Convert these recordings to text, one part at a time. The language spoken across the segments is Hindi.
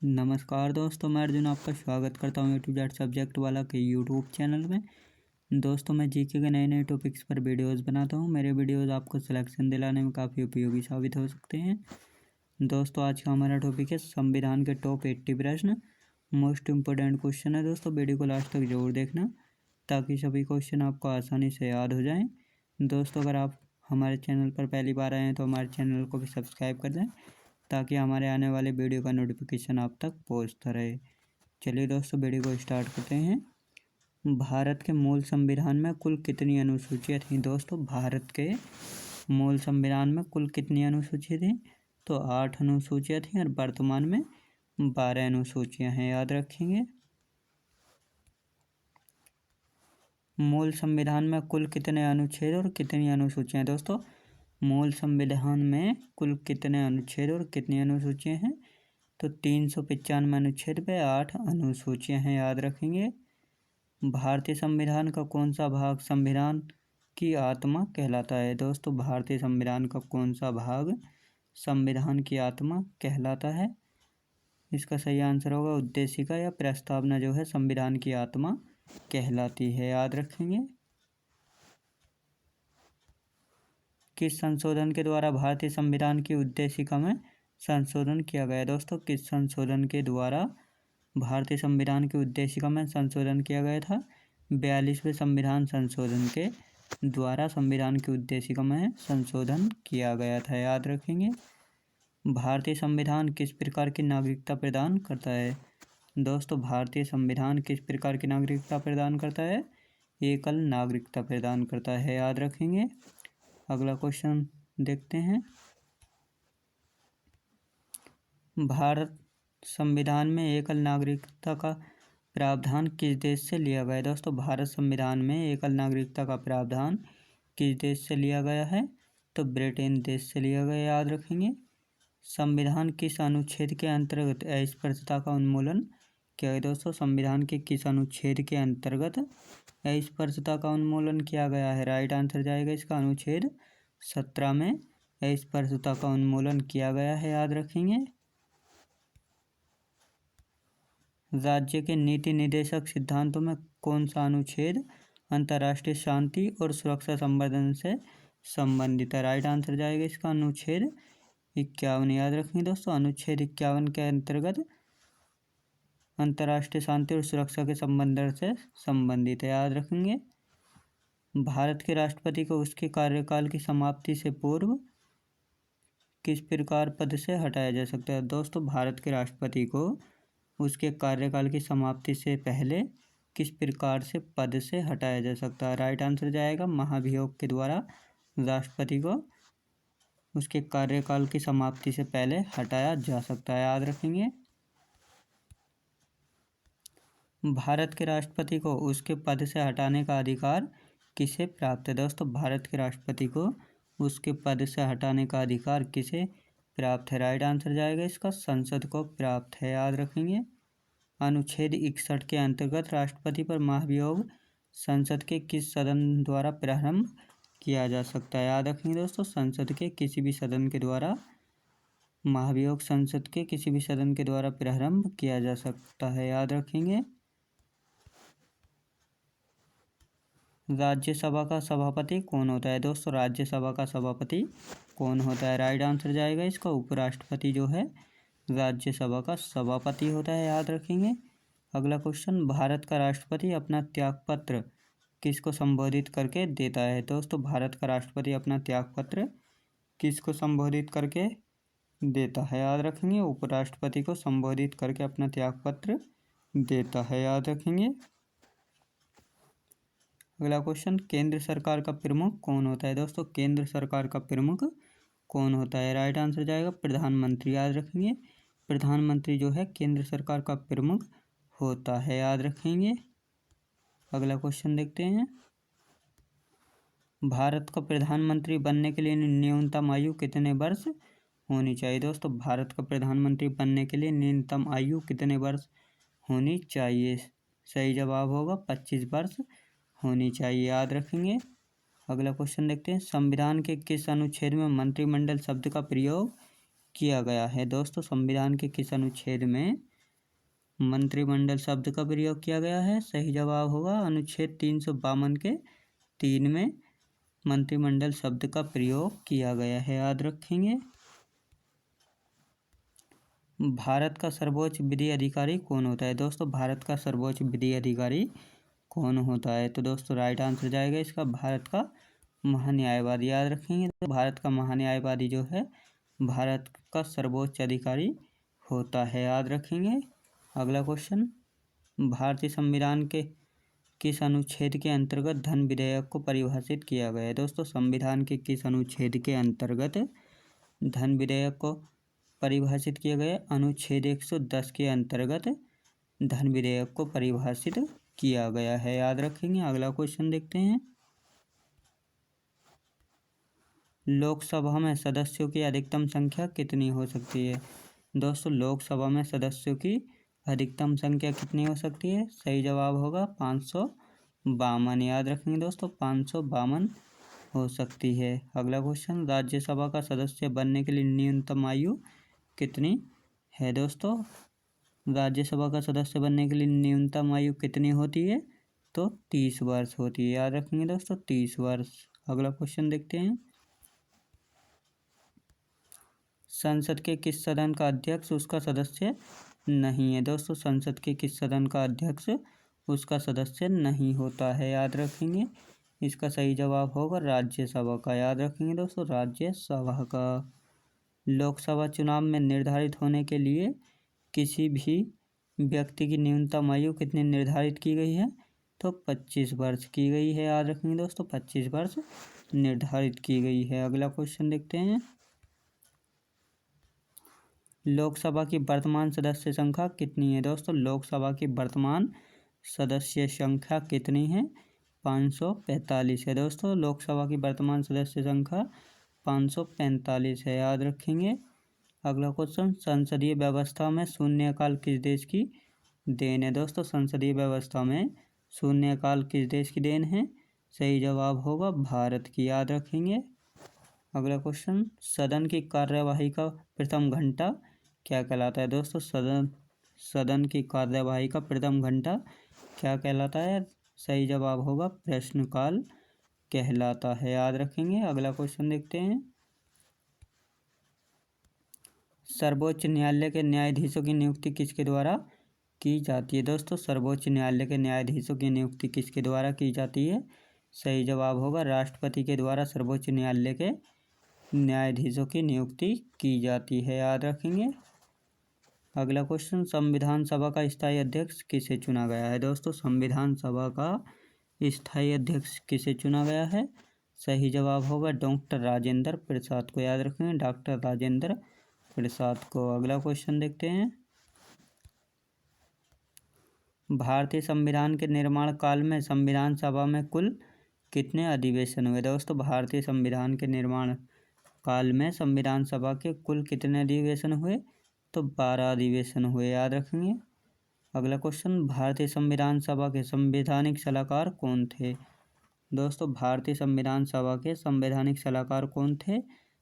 नमस्कार दोस्तों, मैं अर्जुन आपका स्वागत करता हूँ यूट्यूब जेड सब्जेक्ट वाला के यूट्यूब चैनल में। दोस्तों, मैं जीके के नए नए टॉपिक्स पर वीडियोस बनाता हूँ। मेरे वीडियोस आपको सिलेक्शन दिलाने में काफ़ी उपयोगी साबित हो सकते हैं। दोस्तों, आज का हमारा टॉपिक है संविधान के टॉप 80 प्रश्न। मोस्ट इम्पोर्टेंट क्वेश्चन है दोस्तों, वीडियो को लास्ट तक जरूर देखना ताकि सभी क्वेश्चन आपको आसानी से याद हो जाएँ। दोस्तों, अगर आप हमारे चैनल पर पहली बार आए हैं तो हमारे चैनल को भी सब्सक्राइब कर दें ताकि हमारे आने वाले वीडियो का नोटिफिकेशन आप तक पहुंचता रहे। चलिए दोस्तों, वीडियो को स्टार्ट करते हैं। भारत के मूल संविधान में कुल कितनी अनुसूचियाँ थीं? दोस्तों, भारत के मूल संविधान में कुल कितनी अनुसूचियाँ थीं? तो 8 अनुसूचियाँ थीं और वर्तमान में 12 अनुसूचियाँ हैं, याद रखेंगे। मूल संविधान में कुल कितने अनुच्छेद और कितनी अनुसूचियाँ? दोस्तों, मूल संविधान में कुल कितने अनुच्छेद और कितनी अनुसूचियाँ हैं? तो 395 अनुच्छेद पे 8 अनुसूचियाँ हैं, याद रखेंगे। भारतीय संविधान का कौन सा भाग संविधान की आत्मा कहलाता है? दोस्तों, भारतीय संविधान का कौन सा भाग संविधान की आत्मा कहलाता है? इसका सही आंसर होगा उद्देशिका या प्रस्तावना जो है संविधान की आत्मा कहलाती है, याद रखेंगे। किस संशोधन के द्वारा भारतीय संविधान की उद्देशिका में संशोधन किया गया? दोस्तों, किस संशोधन के द्वारा भारतीय संविधान की उद्देशिका में संशोधन किया गया था? 42वें संविधान संशोधन के द्वारा संविधान की उद्देशिका में संशोधन किया गया था, याद रखेंगे। भारतीय संविधान किस प्रकार की नागरिकता प्रदान करता है? दोस्तों, भारतीय संविधान किस प्रकार की नागरिकता प्रदान करता है? एकल नागरिकता प्रदान करता है, याद रखेंगे। अगला क्वेश्चन देखते हैं। भारत संविधान में एकल नागरिकता का प्रावधान किस देश से लिया गया है? दोस्तों, भारत संविधान में एकल नागरिकता का प्रावधान किस देश से लिया गया है? तो ब्रिटेन देश से लिया गया, याद रखेंगे। संविधान किस अनुच्छेद के अंतर्गत अस्पृश्यता का उन्मूलन किया गया? दोस्तों, संविधान के किस अनुच्छेद के अंतर्गत अस्पृश्यता का उन्मूलन किया गया है? राइट आंसर जाएगा इसका अनुच्छेद 17 में अस्पृश्यता का उन्मूलन किया गया है, याद रखेंगे। राज्य के नीति निर्देशक सिद्धांतों में कौन सा अनुच्छेद अंतर्राष्ट्रीय शांति और सुरक्षा संवर्धन से संबंधित है? राइट आंसर जाएगा इसका अनुच्छेद 51, याद रखेंगे दोस्तों। अनुच्छेद 51 के अंतर्गत अंतर्राष्ट्रीय शांति और सुरक्षा के संबंध से संबंधित है, याद रखेंगे। भारत के राष्ट्रपति को उसके कार्यकाल की समाप्ति से पूर्व किस प्रकार पद से हटाया जा सकता है? दोस्तों, भारत के राष्ट्रपति को उसके कार्यकाल की समाप्ति से पहले किस प्रकार से पद से हटाया जा सकता है? राइट आंसर जाएगा महाभियोग के द्वारा राष्ट्रपति को उसके कार्यकाल की समाप्ति से पहले हटाया जा सकता है, याद रखेंगे। भारत के राष्ट्रपति को उसके पद से हटाने का अधिकार किसे प्राप्त है? दोस्तों, भारत के राष्ट्रपति को उसके पद से हटाने का अधिकार किसे प्राप्त है? राइट आंसर जाएगा इसका संसद को प्राप्त है, याद रखेंगे। अनुच्छेद 61 के अंतर्गत राष्ट्रपति पर महाभियोग संसद के किस सदन द्वारा प्रारंभ किया जा सकता है? याद रखेंगे दोस्तों, संसद के किसी भी सदन के द्वारा महाभियोग संसद के किसी भी सदन के द्वारा प्रारंभ किया जा सकता है, याद रखेंगे। राज्यसभा का सभापति कौन होता है? दोस्तों, राज्यसभा का सभापति कौन होता है? राइट आंसर जाएगा इसका उपराष्ट्रपति जो है राज्यसभा का सभापति होता है, याद रखेंगे। अगला क्वेश्चन, भारत का राष्ट्रपति अपना त्यागपत्र किसको संबोधित करके देता है? दोस्तों, भारत का राष्ट्रपति अपना त्यागपत्र किसको संबोधित करके देता है? याद रखेंगे, उपराष्ट्रपति को संबोधित करके अपना त्यागपत्र देता है, याद रखेंगे। अगला क्वेश्चन, केंद्र सरकार का प्रमुख कौन होता है? दोस्तों, केंद्र सरकार का प्रमुख कौन होता है? राइट आंसर जाएगा प्रधानमंत्री, याद रखेंगे। प्रधानमंत्री जो है केंद्र सरकार का प्रमुख होता है, याद रखेंगे। अगला क्वेश्चन देखते हैं। भारत का प्रधानमंत्री बनने के लिए न्यूनतम आयु कितने वर्ष होनी चाहिए? दोस्तों, भारत का प्रधानमंत्री बनने के लिए न्यूनतम आयु कितने वर्ष होनी चाहिए? सही जवाब होगा 25 वर्ष होनी चाहिए, याद रखेंगे। अगला क्वेश्चन देखते हैं। संविधान के किस अनुच्छेद में मंत्रिमंडल शब्द का प्रयोग किया गया है? दोस्तों, संविधान के किस अनुच्छेद में मंत्रिमंडल शब्द का प्रयोग किया गया है? सही जवाब होगा अनुच्छेद 352 के 3 में मंत्रिमंडल शब्द का प्रयोग किया गया है, याद रखेंगे। भारत का सर्वोच्च विधि अधिकारी कौन होता है? दोस्तों भारत का सर्वोच्च विधि अधिकारी कौन होता है? तो दोस्तों राइट आंसर जाएगा इसका भारत का महान्यायवादी, याद रखेंगे। तो भारत का महान्यायवादी जो है भारत का सर्वोच्च अधिकारी होता है, याद रखेंगे। अगला क्वेश्चन, भारतीय संविधान के किस अनुच्छेद के अंतर्गत धन विधेयक को परिभाषित किया गया है? दोस्तों संविधान के किस अनुच्छेद के अंतर्गत धन विधेयक को परिभाषित किया गया? अनुच्छेद 110 के अंतर्गत धन विधेयक को परिभाषित किया गया है, याद रखेंगे। अगला क्वेश्चन देखते हैं, लोकसभा में सदस्यों की अधिकतम संख्या कितनी हो सकती है? दोस्तों लोकसभा में सदस्यों की अधिकतम संख्या कितनी हो सकती है? सही जवाब होगा 552, याद रखेंगे दोस्तों 552 हो सकती है। अगला क्वेश्चन, राज्यसभा का सदस्य बनने के लिए न्यूनतम आयु कितनी है? दोस्तों राज्यसभा का सदस्य बनने के लिए न्यूनतम आयु कितनी होती है? तो 30 वर्ष होती है, याद रखेंगे दोस्तों 30 वर्ष। अगला क्वेश्चन देखते हैं, संसद के किस सदन का अध्यक्ष उसका सदस्य नहीं है? दोस्तों संसद के किस सदन का अध्यक्ष उसका सदस्य नहीं होता है, याद रखेंगे। इसका सही जवाब होगा राज्यसभा का, याद रखेंगे दोस्तों राज्यसभा का। लोकसभा चुनाव में निर्धारित होने के लिए किसी भी व्यक्ति की न्यूनतम आयु कितनी निर्धारित की गई है? तो 25 वर्ष की गई है, याद रखेंगे दोस्तों 25 वर्ष निर्धारित की गई है। अगला क्वेश्चन देखते हैं, लोकसभा की वर्तमान सदस्य संख्या कितनी है? दोस्तों लोकसभा की वर्तमान सदस्य संख्या कितनी है? 545 है दोस्तों, लोकसभा की वर्तमान सदस्य संख्या 545 है, याद रखेंगे। अगला क्वेश्चन, संसदीय व्यवस्था में शून्यकाल किस देश की देन है? दोस्तों संसदीय व्यवस्था में शून्यकाल किस देश की देन है? सही जवाब होगा भारत की, याद रखेंगे। अगला क्वेश्चन, सदन की कार्यवाही का प्रथम घंटा क्या कहलाता है? दोस्तों सदन की कार्यवाही का प्रथम घंटा क्या कहलाता है? सही जवाब होगा प्रश्नकाल कहलाता है, याद रखेंगे। अगला क्वेश्चन देखते हैं, सर्वोच्च न्यायालय के न्यायाधीशों की नियुक्ति किसके द्वारा की जाती है? दोस्तों सर्वोच्च न्यायालय के न्यायाधीशों की नियुक्ति किसके द्वारा की जाती है? सही जवाब होगा राष्ट्रपति के द्वारा सर्वोच्च न्यायालय के न्यायाधीशों की नियुक्ति की जाती है, याद रखेंगे। अगला क्वेश्चन, संविधान सभा का स्थायी अध्यक्ष किसे चुना गया है? दोस्तों संविधान सभा का स्थायी अध्यक्ष किसे चुना गया है? सही जवाब होगा डॉक्टर राजेंद्र प्रसाद को, याद रखेंगे डॉक्टर राजेंद्र प्रसाद को। अगला क्वेश्चन देखते हैं, भारतीय संविधान के निर्माण काल में संविधान सभा में कुल कितने अधिवेशन हुए? दोस्तों भारतीय संविधान के निर्माण काल में संविधान सभा के कुल कितने अधिवेशन हुए? तो 12 अधिवेशन हुए, याद रखेंगे। अगला क्वेश्चन, भारतीय संविधान सभा के संवैधानिक सलाहकार कौन थे? दोस्तों भारतीय संविधान सभा के संवैधानिक सलाहकार कौन थे?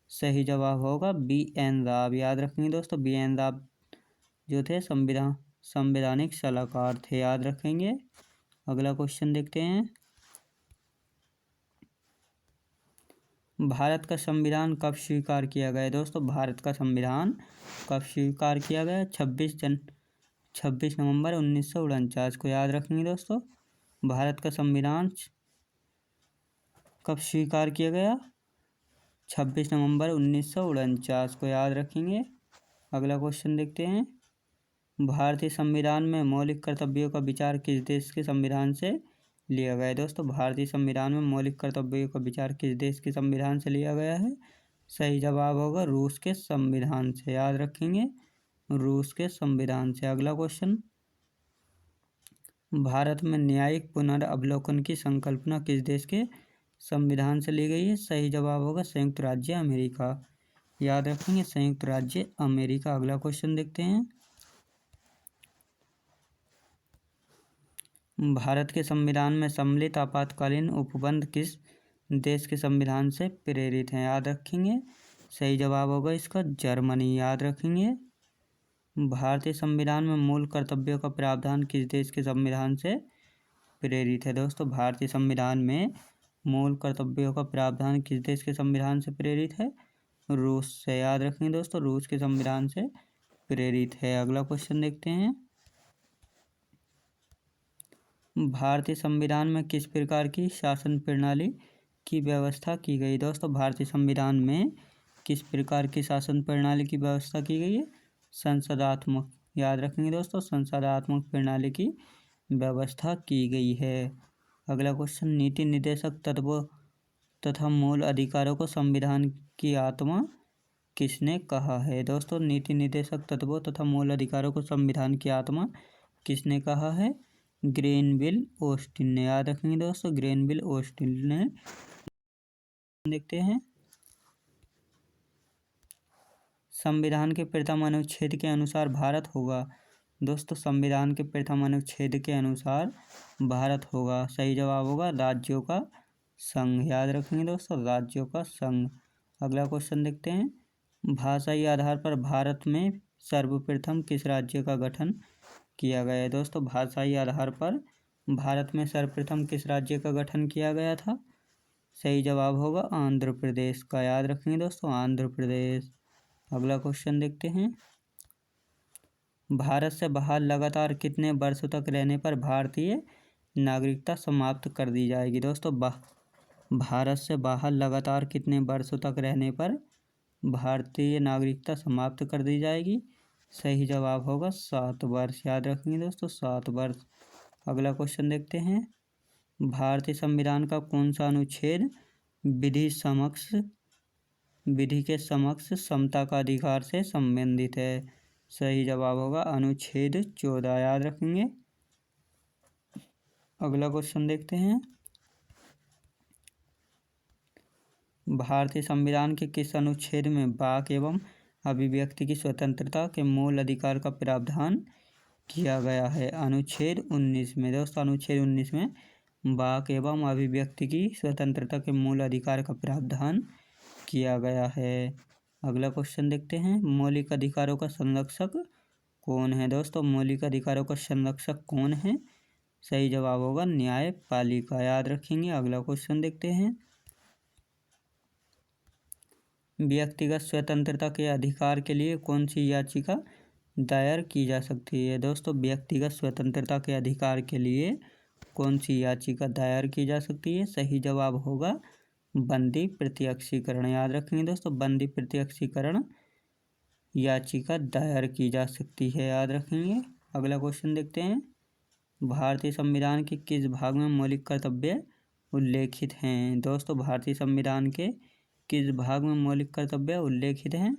सही जवाब होगा BN राव, याद रखेंगे दोस्तों BN राव जो थे संवैधानिक सलाहकार थे, याद रखेंगे। अगला क्वेश्चन देखते हैं, भारत का संविधान कब स्वीकार किया गया? दोस्तों भारत का संविधान कब स्वीकार किया गया? 26 नवंबर 1949 को, याद रखेंगे दोस्तों। भारत का संविधान कब स्वीकार किया गया? 26 नवंबर 1949 को, याद रखेंगे। अगला क्वेश्चन देखते हैं, भारतीय संविधान में मौलिक कर्तव्यों का विचार किस देश के संविधान से लिया गया है? दोस्तों भारतीय संविधान में मौलिक कर्तव्यों का विचार किस देश के संविधान से लिया गया है? सही जवाब होगा रूस के संविधान से, याद रखेंगे रूस के संविधान से। अगला क्वेश्चन, भारत में न्यायिक पुनर्वलोकन की संकल्पना किस देश के संविधान से ली गई है? सही जवाब होगा संयुक्त राज्य अमेरिका, याद रखेंगे संयुक्त राज्य अमेरिका। अगला क्वेश्चन देखते हैं, भारत के संविधान में सम्मिलित आपातकालीन उपबंध किस देश के संविधान से प्रेरित हैं? याद रखेंगे सही जवाब होगा इसका जर्मनी, याद रखेंगे। भारतीय संविधान में मूल कर्तव्यों का प्रावधान किस देश के संविधान से प्रेरित है? दोस्तों, भारतीय संविधान में मूल कर्तव्यों का प्रावधान किस देश के संविधान से प्रेरित है? रूस से। याद रखेंगे दोस्तों, रूस के संविधान से प्रेरित है। अगला क्वेश्चन देखते हैं। भारतीय संविधान में किस प्रकार की शासन प्रणाली की व्यवस्था की गई? दोस्तों, भारतीय संविधान में किस प्रकार की शासन प्रणाली की व्यवस्था की गई है? संसदात्मक। याद रखेंगे दोस्तों, संसदात्मक प्रणाली की व्यवस्था की गई है। अगला क्वेश्चन, नीति निर्देशक तत्वों तथा मूल अधिकारों को संविधान की आत्मा किसने कहा है? दोस्तों, नीति निर्देशक तत्वों तथा मूल अधिकारों को संविधान की आत्मा किसने कहा है? ग्रेनविल ऑस्टिन ने। याद रखेंगे दोस्तों, ग्रेनविल ऑस्टिन ने। देखते हैं, संविधान के प्रथम अनुच्छेद के अनुसार भारत होगा। दोस्तों, संविधान के प्रथम अनुच्छेद के अनुसार भारत होगा। सही जवाब होगा राज्यों का संघ। याद रखेंगे दोस्तों, राज्यों का संघ। अगला क्वेश्चन देखते हैं, भाषाई आधार पर भारत में सर्वप्रथम किस राज्य का गठन किया गया है? दोस्तों, भाषाई आधार पर भारत में सर्वप्रथम किस राज्य का गठन किया गया था? सही जवाब होगा आंध्र प्रदेश का। याद रखेंगे दोस्तों, आंध्र प्रदेश। अगला क्वेश्चन देखते हैं, भारत से बाहर लगातार कितने वर्षों तक रहने पर भारतीय नागरिकता समाप्त कर दी जाएगी? दोस्तों, भारत से बाहर लगातार कितने वर्षों तक रहने पर भारतीय नागरिकता समाप्त कर दी जाएगी? सही जवाब होगा 7 वर्ष। याद रखेंगे दोस्तों, 7 वर्ष। अगला क्वेश्चन देखते हैं, भारतीय संविधान का कौन सा अनुच्छेद विधि के समक्ष समता का अधिकार से संबंधित है? सही जवाब होगा अनुच्छेद 14। याद रखेंगे। अगला क्वेश्चन देखते हैं, भारतीय संविधान के किस अनुच्छेद में वाक एवं अभिव्यक्ति की स्वतंत्रता के मूल अधिकार का प्रावधान किया गया है? अनुच्छेद 19 में। दोस्तों, अनुच्छेद 19 में वाक एवं अभिव्यक्ति की स्वतंत्रता के मूल अधिकार का प्रावधान किया गया है। अगला क्वेश्चन देखते हैं, मौलिक अधिकारों का संरक्षक कौन है? दोस्तों, मौलिक अधिकारों का संरक्षक कौन है? सही जवाब होगा न्यायपालिका। याद रखेंगे। अगला क्वेश्चन देखते हैं, व्यक्तिगत स्वतंत्रता के अधिकार के लिए कौन सी याचिका दायर की जा सकती है? दोस्तों, व्यक्तिगत स्वतंत्रता के अधिकार के लिए कौन सी याचिका दायर की जा सकती है? सही जवाब होगा बंदी प्रत्यक्षीकरण। याद रखेंगे दोस्तों, बंदी प्रत्यक्षीकरण याचिका दायर की जा सकती है। याद रखेंगे। अगला क्वेश्चन देखते हैं, भारतीय संविधान के किस भाग में मौलिक कर्तव्य उल्लेखित हैं? दोस्तों, भारतीय संविधान के किस भाग में मौलिक कर्तव्य उल्लेखित हैं?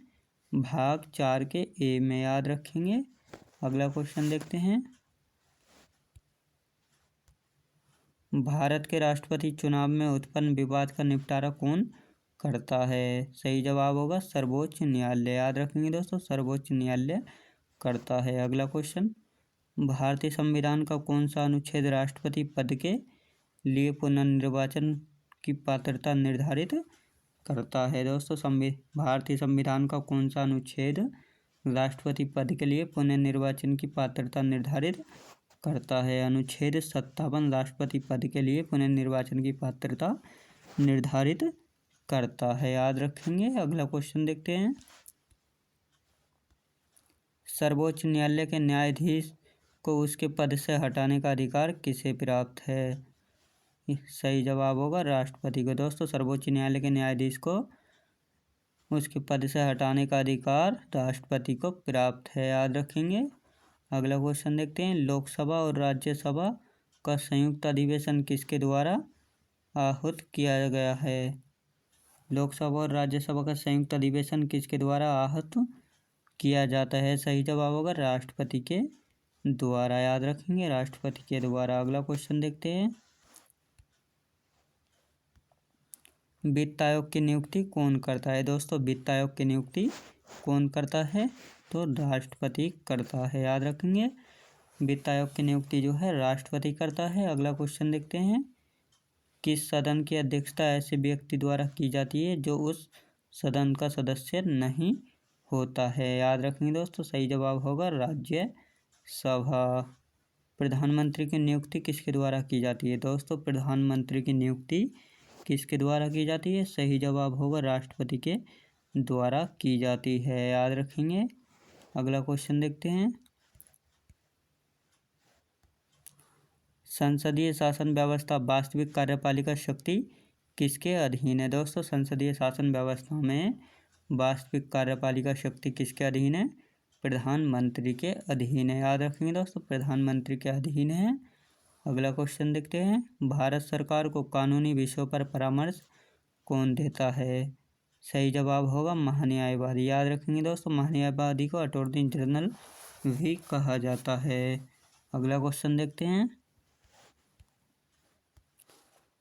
भाग 4 के ए में। याद रखेंगे। अगला क्वेश्चन देखते हैं, भारत के राष्ट्रपति चुनाव में उत्पन्न विवाद का निपटारा कौन करता है? सही जवाब होगा सर्वोच्च न्यायालय। याद रखेंगे दोस्तों, सर्वोच्च न्यायालय करता है। अगला क्वेश्चन, भारतीय संविधान का कौन सा अनुच्छेद राष्ट्रपति पद के लिए पुनर्निर्वाचन की पात्रता निर्धारित करता है? दोस्तों, भारतीय संविधान का कौन सा अनुच्छेद राष्ट्रपति पद के लिए पुनर्निर्वाचन की पात्रता निर्धारित करता है? अनुच्छेद 57 राष्ट्रपति पद के लिए पुनर्निर्वाचन की पात्रता निर्धारित करता है। याद रखेंगे। अगला क्वेश्चन देखते हैं, सर्वोच्च न्यायालय के न्यायाधीश को उसके पद से हटाने का अधिकार किसे प्राप्त है? सही जवाब होगा राष्ट्रपति को। दोस्तों, सर्वोच्च न्यायालय के न्यायाधीश को उसके पद से हटाने का अधिकार राष्ट्रपति को प्राप्त है। याद रखेंगे। अगला क्वेश्चन देखते हैं, लोकसभा और राज्यसभा का संयुक्त अधिवेशन किसके द्वारा आहूत किया गया है? लोकसभा और राज्यसभा का संयुक्त अधिवेशन किसके द्वारा आहूत किया जाता है? सही जवाब होगा राष्ट्रपति के द्वारा। याद रखेंगे, राष्ट्रपति के द्वारा। अगला क्वेश्चन देखते हैं, वित्त आयोग की नियुक्ति कौन करता है? दोस्तों, वित्त आयोग की नियुक्ति कौन करता है? तो राष्ट्रपति करता है। याद रखेंगे। वित्त आयोग की नियुक्ति जो है राष्ट्रपति करता है। अगला क्वेश्चन देखते हैं, किस सदन की अध्यक्षता ऐसे व्यक्ति द्वारा की जाती है जो उस सदन का सदस्य नहीं होता है। याद रखेंगे दोस्तों, सही जवाब होगा राज्यसभा। प्रधानमंत्री की नियुक्ति किसके द्वारा की जाती है दोस्तों? प्रधानमंत्री की नियुक्ति किसके द्वारा की जाती है? सही जवाब होगा राष्ट्रपति के द्वारा की जाती है। याद रखेंगे। अगला क्वेश्चन देखते हैं। संसदीय शासन व्यवस्था वास्तविक कार्यपालिका शक्ति किसके अधीन है दोस्तों? संसदीय शासन व्यवस्था में वास्तविक कार्यपालिका शक्ति किसके अधीन है? प्रधानमंत्री के अधीन है। याद रखेंगे दोस्तों, प्रधानमंत्री के अधीन है। अगला क्वेश्चन देखते हैं। भारत सरकार को कानूनी विषयों पर परामर्श कौन देता है? सही जवाब होगा महान्यायवादी। याद रखेंगे दोस्तों, महान्यायवादी को अटॉर्नी जनरल भी कहा जाता है। अगला क्वेश्चन देखते हैं।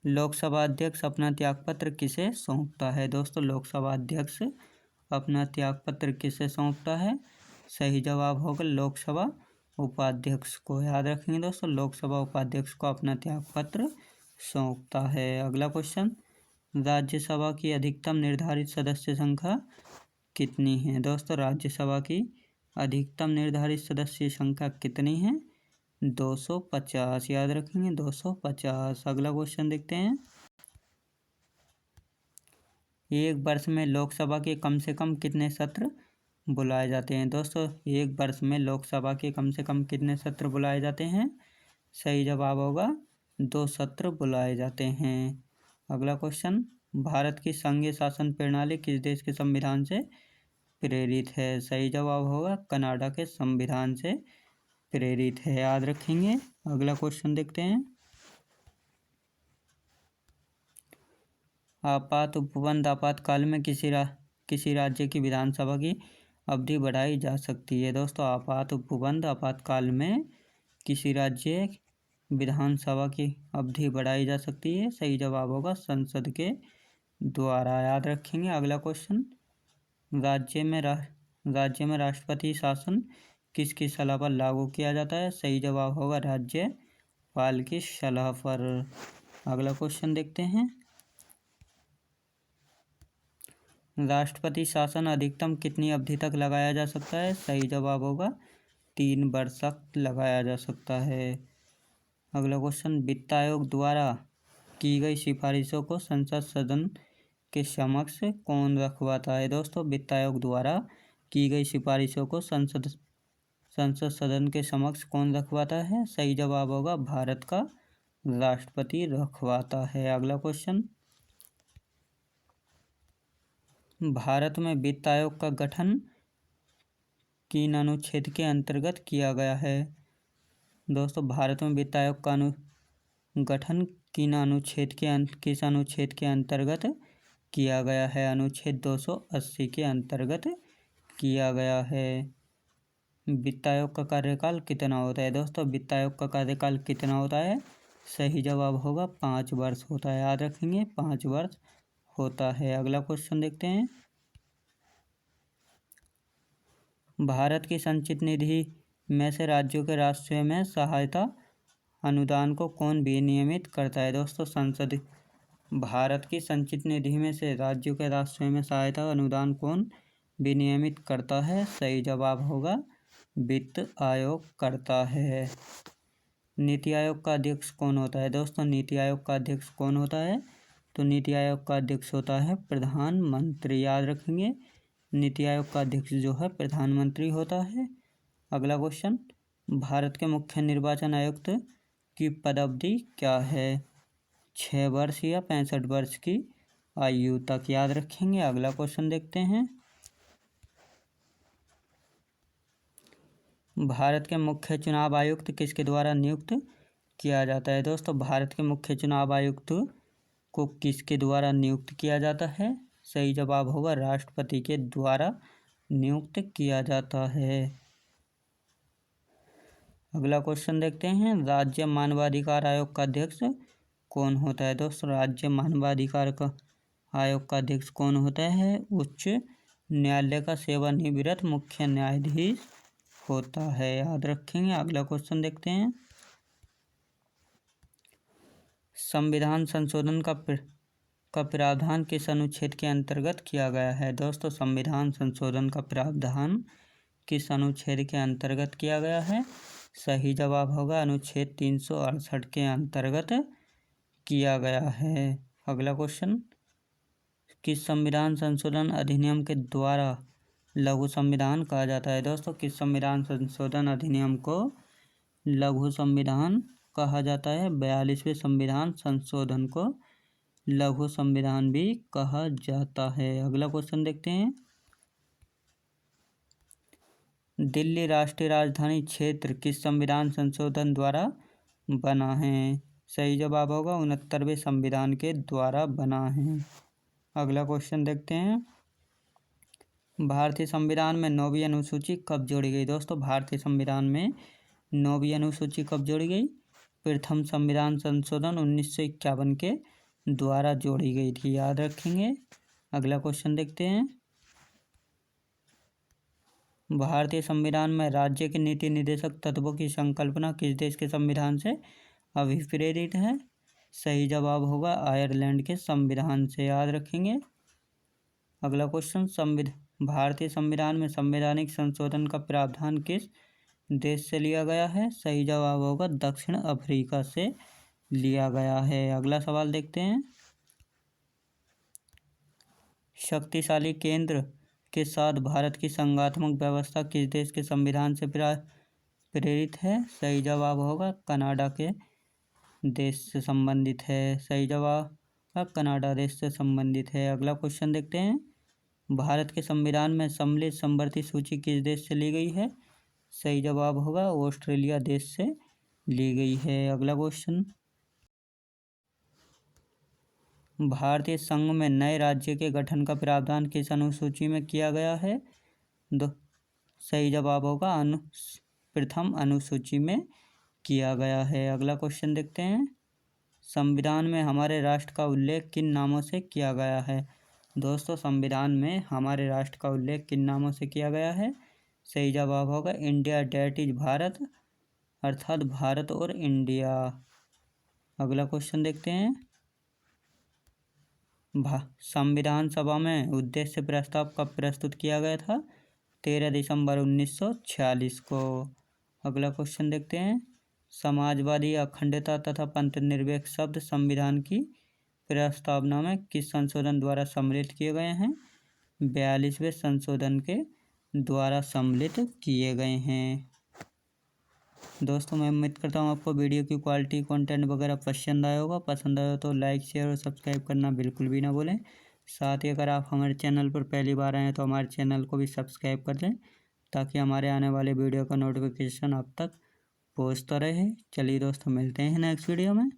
लोकसभा अध्यक्ष अपना त्यागपत्र किसे सौंपता है दोस्तों? लोकसभा अध्यक्ष अपना त्यागपत्र किसे सौंपता है? सही जवाब होगा लोकसभा उपाध्यक्ष को। याद रखेंगे दोस्तों, लोकसभा उपाध्यक्ष को अपना त्यागपत्र सौंपता है। अगला क्वेश्चन। राज्यसभा की अधिकतम निर्धारित सदस्य संख्या कितनी है दोस्तों? राज्यसभा की अधिकतम निर्धारित सदस्य संख्या कितनी है? 250। याद रखेंगे 250। अगला क्वेश्चन देखते हैं। एक वर्ष में लोकसभा के कम से कम कितने सत्र बुलाए जाते हैं दोस्तों? एक वर्ष में लोकसभा के कम से कम कितने सत्र बुलाए जाते हैं? सही जवाब होगा 2 सत्र बुलाए जाते हैं। अगला क्वेश्चन। भारत की संघीय शासन प्रणाली किस देश के संविधान से प्रेरित है? सही जवाब होगा कनाडा के संविधान से प्रेरित है। याद रखेंगे। अगला क्वेश्चन देखते हैं। आपात उपबंध आपातकाल में किसी राज्य की विधानसभा की अवधि बढ़ाई जा सकती है दोस्तों? आपात उपबंध आपातकाल में किसी राज्य विधानसभा की अवधि बढ़ाई जा सकती है। सही जवाब होगा संसद के द्वारा। याद रखेंगे। अगला क्वेश्चन। राज्य में राष्ट्रपति शासन किसकी सलाह पर लागू किया जाता है? सही जवाब होगा राज्यपाल की सलाह पर। अगला क्वेश्चन देखते हैं। राष्ट्रपति शासन अधिकतम कितनी अवधि तक लगाया जा सकता है? सही जवाब होगा 3 वर्ष तक लगाया जा सकता है। अगला क्वेश्चन। वित्त आयोग द्वारा की गई सिफारिशों को संसद सदन के समक्ष कौन रखवाता है दोस्तों? वित्त आयोग द्वारा की गई सिफारिशों को संसद सदन के समक्ष कौन रखवाता है? सही जवाब होगा भारत का राष्ट्रपति रखवाता है। अगला क्वेश्चन। भारत में वित्त आयोग का गठन किन अनुच्छेद के अंतर्गत किया गया है दोस्तों? भारत में वित्त आयोग का गठन किस अनुच्छेद के अंतर्गत किया गया है? अनुच्छेद 280 के अंतर्गत किया गया है। वित्त आयोग का कार्यकाल कितना होता है दोस्तों? वित्त आयोग का कार्यकाल कितना होता है? सही जवाब होगा 5 वर्ष होता है। याद रखेंगे 5 वर्ष होता है। अगला क्वेश्चन देखते हैं। भारत की संचित निधि में से राज्यों के राष्ट्रीय में सहायता अनुदान को कौन विनियमित करता है दोस्तों? संसद। भारत की संचित निधि में से राज्यों के राष्ट्रीय में सहायता अनुदान कौन विनियमित करता है? सही जवाब होगा वित्त आयोग करता है। नीति आयोग का अध्यक्ष कौन होता है दोस्तों? नीति आयोग का अध्यक्ष कौन होता है? तो नीति आयोग का अध्यक्ष होता है प्रधानमंत्री। याद रखेंगे नीति आयोग का अध्यक्ष जो है प्रधानमंत्री होता है। अगला क्वेश्चन। भारत के मुख्य निर्वाचन आयुक्त की पदावधि क्या है? 6 वर्ष या 65 वर्ष की आयु तक। याद रखेंगे। अगला क्वेश्चन देखते हैं। भारत के मुख्य चुनाव आयुक्त किसके द्वारा नियुक्त किया जाता है दोस्तों? भारत के मुख्य चुनाव आयुक्त को किसके द्वारा नियुक्त किया जाता है? सही जवाब होगा राष्ट्रपति के द्वारा नियुक्त किया जाता है। अगला क्वेश्चन देखते हैं। राज्य मानवाधिकार आयोग का अध्यक्ष कौन होता है दोस्तों? राज्य मानवाधिकार का आयोग का अध्यक्ष कौन होता है? उच्च न्यायालय का सेवानिवृत्त मुख्य न्यायाधीश होता है। याद रखेंगे। अगला क्वेश्चन देखते हैं। संविधान संशोधन का का प्रावधान किस अनुच्छेद के अंतर्गत किया गया है? दोस्तों, संविधान संशोधन का प्रावधान किस अनुच्छेद के अंतर्गत किया गया है? सही जवाब होगा अनुच्छेद 368 के अंतर्गत किया गया है। अगला क्वेश्चन, किस संविधान संशोधन अधिनियम के द्वारा लघु संविधान कहा जाता है? दोस्तों, किस संविधान संशोधन अधिनियम को लघु संविधान कहा जाता है? 42वें संविधान संशोधन को लघु संविधान भी कहा जाता है। अगला क्वेश्चन देखते हैं, दिल्ली राष्ट्रीय राजधानी क्षेत्र किस संविधान संशोधन द्वारा बना है? सही जवाब होगा 69वें संविधान के द्वारा बना है। अगला क्वेश्चन देखते हैं, भारतीय संविधान में 9वीं अनुसूची कब जोड़ी गई? दोस्तों, भारतीय संविधान में 9वीं अनुसूची कब जोड़ी गई? प्रथम संविधान संशोधन 1951 के द्वारा जोड़ी गई थी, याद रखेंगे। अगला क्वेश्चन देखते हैं, भारतीय संविधान में राज्य के नीति निर्देशक तत्वों की संकल्पना किस देश के संविधान से अभिप्रेरित है? सही जवाब होगा आयरलैंड के संविधान से, याद रखेंगे। अगला क्वेश्चन, भारतीय संविधान में संवैधानिक संशोधन का प्रावधान किस देश से लिया गया है? सही जवाब होगा दक्षिण अफ्रीका से लिया गया है। अगला सवाल देखते हैं, शक्तिशाली केंद्र के साथ भारत की संघात्मक व्यवस्था किस देश के संविधान से प्रेरित है? सही जवाब होगा कनाडा के देश से संबंधित है। सही जवाब कनाडा देश से संबंधित है। अगला क्वेश्चन देखते हैं, भारत के संविधान में सम्मिलित समवर्ती सूची किस देश से ली गई है? सही जवाब होगा ऑस्ट्रेलिया देश से ली गई है। अगला क्वेश्चन, भारतीय संघ में नए राज्य के गठन का प्रावधान किस अनुसूची में किया गया है? सही जवाब होगा प्रथम अनुसूची में किया गया है। अगला क्वेश्चन देखते हैं, संविधान में हमारे राष्ट्र का उल्लेख किन नामों से किया गया है? दोस्तों, संविधान में हमारे राष्ट्र का उल्लेख किन नामों से किया गया है? सही जवाब होगा इंडिया डेट इज भारत, अर्थात भारत और इंडिया। अगला क्वेश्चन देखते हैं, संविधान सभा में उद्देश्य प्रस्ताव कब प्रस्तुत किया गया था? 13 दिसंबर 1946 को। अगला क्वेश्चन देखते हैं, समाजवादी, अखंडता तथा पंथनिरपेक्ष शब्द संविधान की प्रस्तावना में किस संशोधन द्वारा सम्मिलित किए गए हैं? 42वें संशोधन के द्वारा सम्मिलित किए गए हैं। दोस्तों, मैं उम्मीद करता हूँ आपको वीडियो की क्वालिटी, कंटेंट वगैरह पसंद आया होगा। पसंद आया तो लाइक, शेयर और सब्सक्राइब करना बिल्कुल भी ना भूलें। साथ ही अगर आप हमारे चैनल पर पहली बार आए हैं तो हमारे चैनल को भी सब्सक्राइब कर लें, ताकि हमारे आने वाले वीडियो का नोटिफिकेशन आप तक पहुँचता रहे। चलिए दोस्तों, मिलते हैं नेक्स्ट वीडियो में।